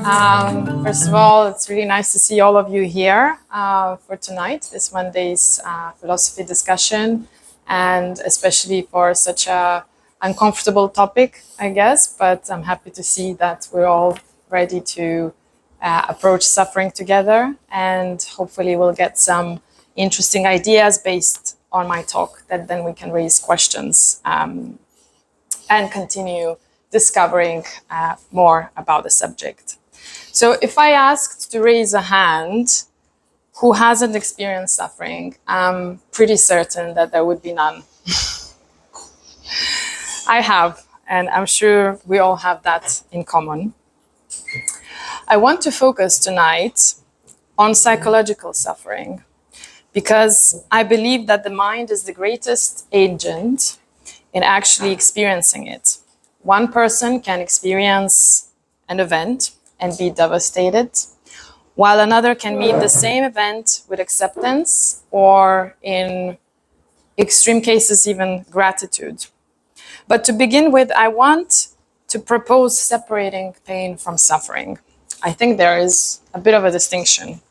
First of all, it's really nice to see all of you here for tonight, this Monday's philosophy discussion, and especially for such a uncomfortable topic, I guess. But I'm happy to see that we're all ready to approach suffering together, and hopefully we'll get some interesting ideas based on my talk that then we can raise questions and continue discovering more about the subject. So if I asked to raise a hand who hasn't experienced suffering, I'm pretty certain that there would be none. I have, and I'm sure we all have that in common. I want to focus tonight on psychological suffering because I believe that the mind is the greatest agent in actually experiencing it. One person can experience an event and be devastated, while another can meet the same event with acceptance or, in extreme cases, even gratitude. But to begin with, I want to propose separating pain from suffering. I think there is a bit of a distinction.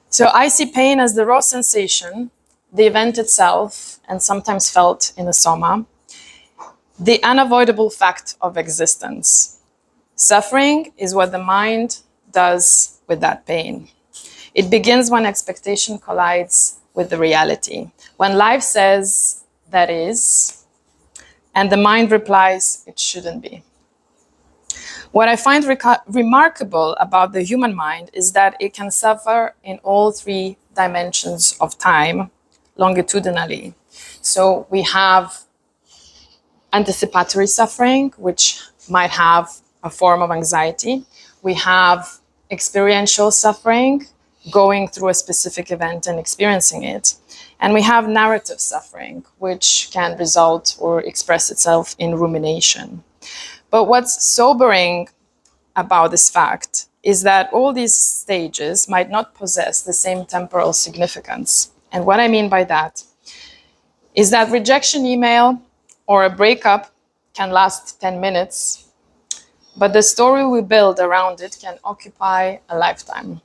So I see pain as the raw sensation, the event itself, and sometimes felt in the soma, the unavoidable fact of existence. Suffering is what the mind does with that pain. It begins when expectation collides with the reality. When life says that is, and the mind replies it shouldn't be. What I find remarkable about the human mind is that it can suffer in all three dimensions of time, longitudinally. So we have anticipatory suffering, which might have a form of anxiety. We have experiential suffering, going through a specific event and experiencing it. And we have narrative suffering, which can result or express itself in rumination. But what's sobering about this fact is that all these stages might not possess the same temporal significance. And what I mean by that is that rejection email or a breakup can last 10 minutes, but the story we build around it can occupy a lifetime.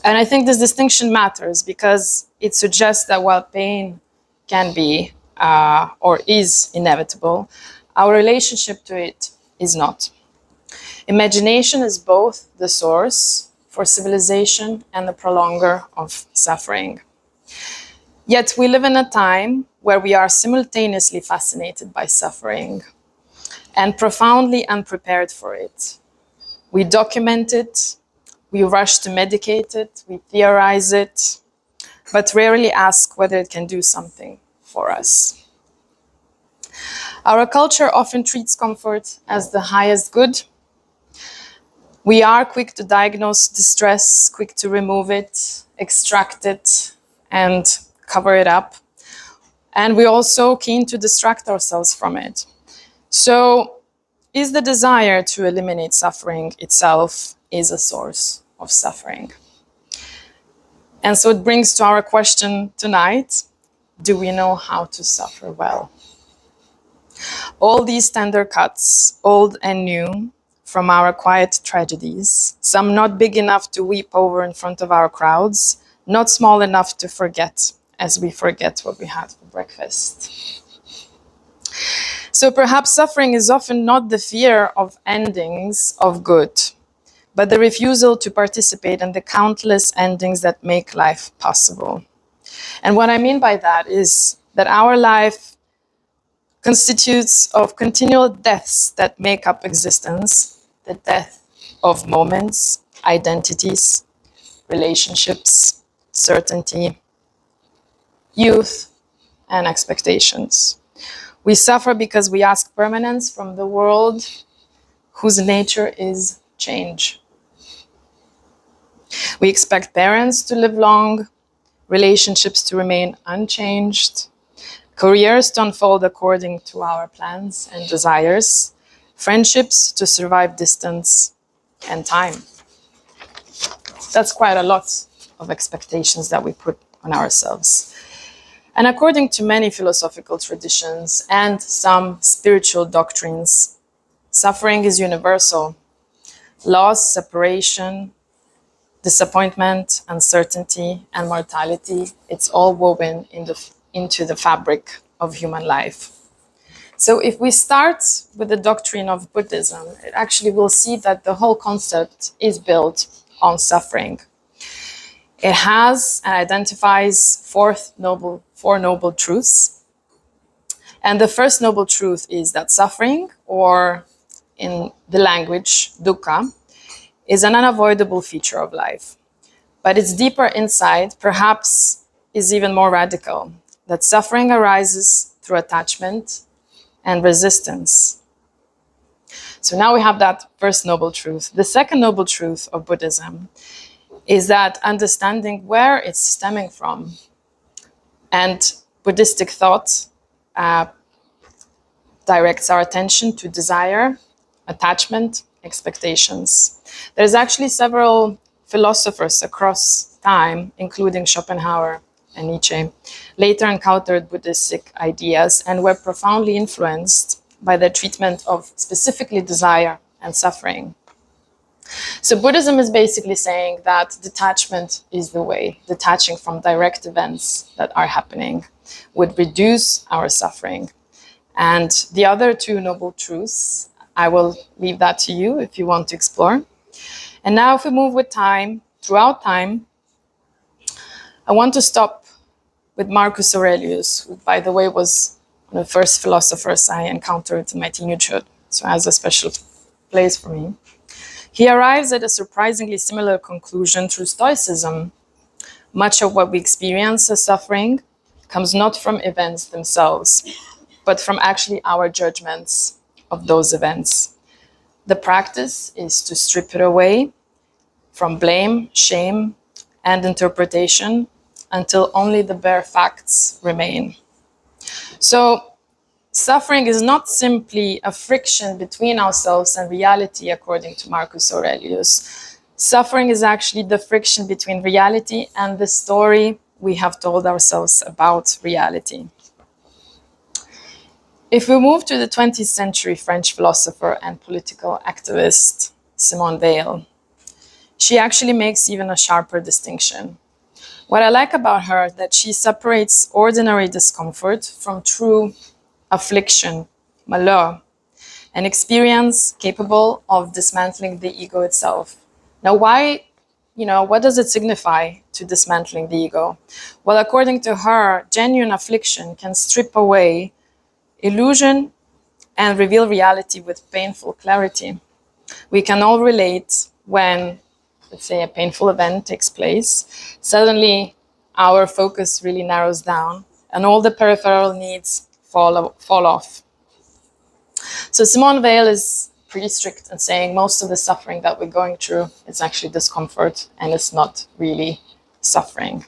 And I think this distinction matters because it suggests that while pain can be or is inevitable, our relationship to it is not. Imagination is both the source for civilization and the prolonger of suffering. Yet we live in a time where we are simultaneously fascinated by suffering and profoundly unprepared for it. We document it, we rush to medicate it, we theorize it, but rarely ask whether it can do something for us. Our culture often treats comfort as the highest good. We are quick to diagnose distress, quick to remove it, extract it, and cover it up. And we're also keen to distract ourselves from it. So, is the desire to eliminate suffering itself is a source of suffering? And so it brings to our question tonight, do we know how to suffer well? All these tender cuts, old and new, from our quiet tragedies, some not big enough to weep over in front of our crowds, not small enough to forget as we forget what we had for breakfast. So perhaps suffering is often not the fear of endings of good, but the refusal to participate in the countless endings that make life possible. And what I mean by that is that our life constitutes of continual deaths that make up existence, the death of moments, identities, relationships, certainty, youth, and expectations. We suffer because we ask permanence from the world whose nature is change. We expect parents to live long, relationships to remain unchanged, careers to unfold according to our plans and desires, friendships to survive distance and time. That's quite a lot of expectations that we put on ourselves. And according to many philosophical traditions and some spiritual doctrines, suffering is universal. loss, separation, disappointment, uncertainty, and mortality. It's all woven into the fabric of human life. So if we start with the doctrine of Buddhism, it actually will see that the whole concept is built on suffering. It has and identifies four noble truths. And the first noble truth is that suffering, or in the language, dukkha, is an unavoidable feature of life. But its deeper insight perhaps is even more radical, that suffering arises through attachment and resistance. So now we have that first noble truth. The second noble truth of Buddhism is that understanding where it's stemming from. And Buddhistic thought directs our attention to desire, attachment, expectations. There's actually several philosophers across time, including Schopenhauer and Nietzsche, later encountered Buddhistic ideas and were profoundly influenced by their treatment of specifically desire and suffering. So Buddhism is basically saying that detachment is the way. Detaching from direct events that are happening would reduce our suffering. And the other two noble truths, I will leave that to you if you want to explore. And now if we move with time, throughout time, I want to stop with Marcus Aurelius, who, by the way, was one of the first philosophers I encountered in my teenagehood, so has a special place for me. He arrives at a surprisingly similar conclusion through Stoicism. Much of what we experience as suffering comes not from events themselves, but from actually our judgments of those events. The practice is to strip it away from blame, shame, and interpretation until only the bare facts remain. So suffering is not simply a friction between ourselves and reality, according to Marcus Aurelius. Suffering is actually the friction between reality and the story we have told ourselves about reality. If we move to the 20th century French philosopher and political activist, Simone Weil, she actually makes even a sharper distinction. What I like about her is that she separates ordinary discomfort from true affliction, malheur, an experience capable of dismantling the ego itself. Now, what does it signify to dismantling the ego? Well, according to her, genuine affliction can strip away illusion and reveal reality with painful clarity. We can all relate when, let's say, a painful event takes place. Suddenly, our focus really narrows down and all the peripheral needs fall off. So Simone Weil is pretty strict in saying most of the suffering that we're going through is actually discomfort, and it's not really suffering.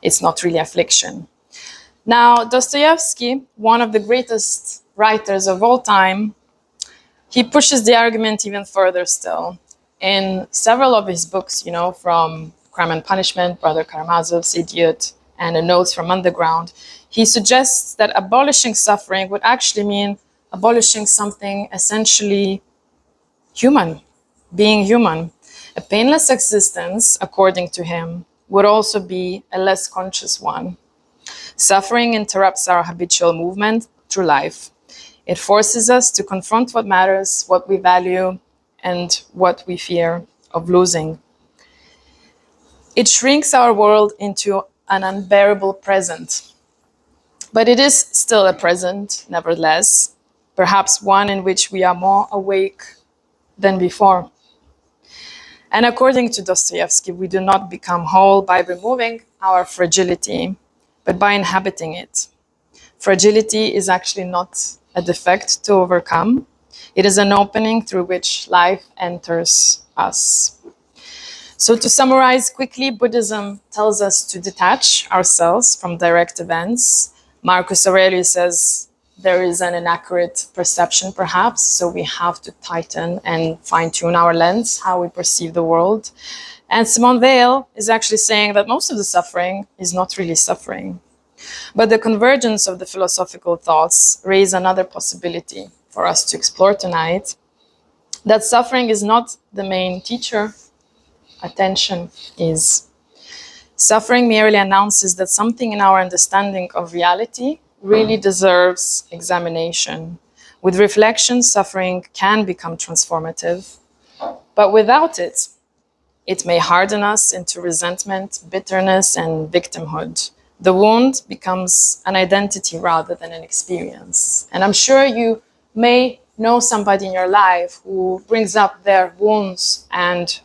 It's not really affliction. Now, Dostoevsky, one of the greatest writers of all time, he pushes the argument even further still. In several of his books, from Crime and Punishment, Brother Karamazov's Idiot, and A Notes from Underground, he suggests that abolishing suffering would actually mean abolishing something essentially human, being human. A painless existence, according to him, would also be a less conscious one. Suffering interrupts our habitual movement through life. It forces us to confront what matters, what we value, and what we fear of losing. It shrinks our world into an unbearable present. But it is still a present, nevertheless, perhaps one in which we are more awake than before. And according to Dostoevsky, we do not become whole by removing our fragility, but by inhabiting it. Fragility is actually not a defect to overcome. It is an opening through which life enters us. So to summarize quickly, Buddhism tells us to detach ourselves from direct events. Marcus Aurelius says there is an inaccurate perception, perhaps, so we have to tighten and fine-tune our lens, how we perceive the world. And Simone Weil is actually saying that most of the suffering is not really suffering. But the convergence of the philosophical thoughts raise another possibility for us to explore tonight. That suffering is not the main teacher, attention is. Suffering merely announces that something in our understanding of reality really deserves examination. With reflection, suffering can become transformative, but without it, it may harden us into resentment, bitterness, and victimhood. The wound becomes an identity rather than an experience. And I'm sure you may know somebody in your life who brings up their wounds and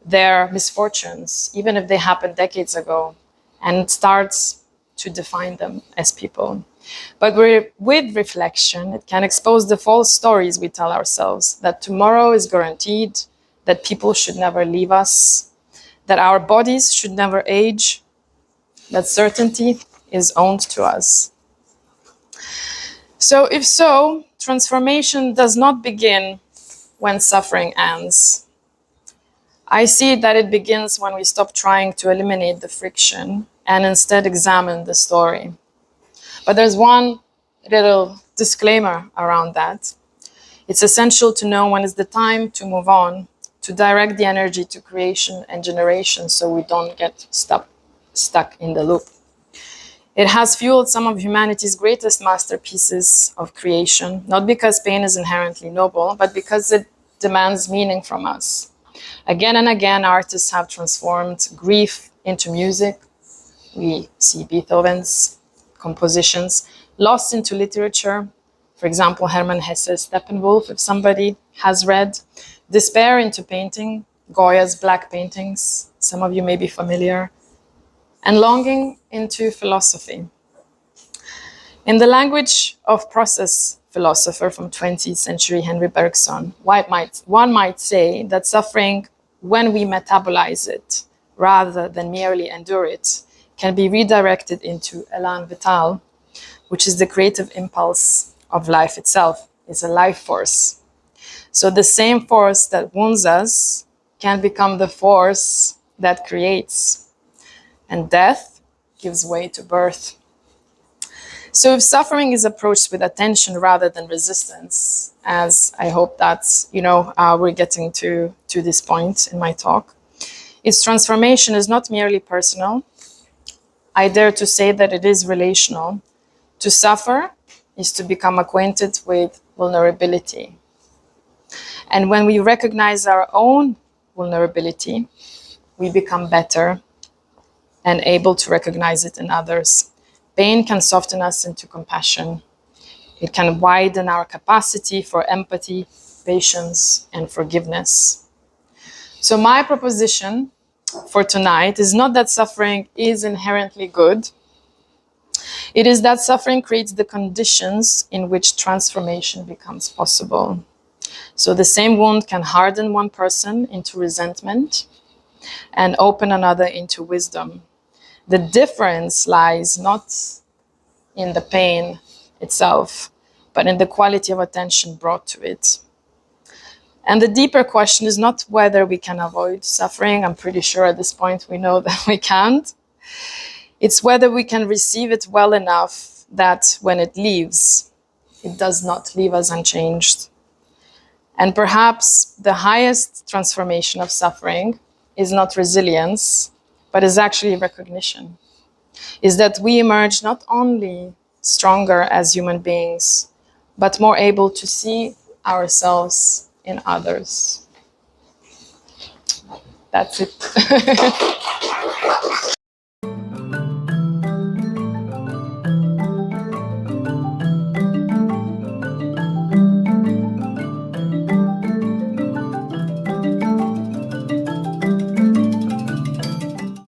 their misfortunes, even if they happened decades ago, and starts to define them as people. But with reflection, it can expose the false stories we tell ourselves, that tomorrow is guaranteed, that people should never leave us, that our bodies should never age, that certainty is owned to us. So if so, transformation does not begin when suffering ends. I see that it begins when we stop trying to eliminate the friction and instead examine the story. But there's one little disclaimer around that. It's essential to know when is the time to move on, to direct the energy to creation and generation so we don't get stuck in the loop. It has fueled some of humanity's greatest masterpieces of creation, not because pain is inherently noble, but because it demands meaning from us. Again and again, artists have transformed grief into music. We see Beethoven's compositions lost into literature. For example, Hermann Hesse's Steppenwolf, if somebody has read. Despair into painting, Goya's black paintings, some of you may be familiar. And longing into philosophy. In the language of process philosopher from 20th century Henry Bergson, one might say that suffering, when we metabolize it, rather than merely endure it, can be redirected into élan vital, which is the creative impulse of life itself, is a life force. So the same force that wounds us can become the force that creates. And death gives way to birth. So if suffering is approached with attention rather than resistance, as I hope that we're getting to this point in my talk, its transformation is not merely personal. I dare to say that it is relational. To suffer is to become acquainted with vulnerability. And when we recognize our own vulnerability, we become better and able to recognize it in others. Pain can soften us into compassion. It can widen our capacity for empathy, patience, and forgiveness. So my proposition for tonight is not that suffering is inherently good. It is that suffering creates the conditions in which transformation becomes possible. So the same wound can harden one person into resentment and open another into wisdom. The difference lies not in the pain itself, but in the quality of attention brought to it. And the deeper question is not whether we can avoid suffering. I'm pretty sure at this point we know that we can't. It's whether we can receive it well enough that when it leaves, it does not leave us unchanged. And perhaps the highest transformation of suffering is not resilience, but is actually recognition. Is that we emerge not only stronger as human beings, but more able to see ourselves in others. That's it.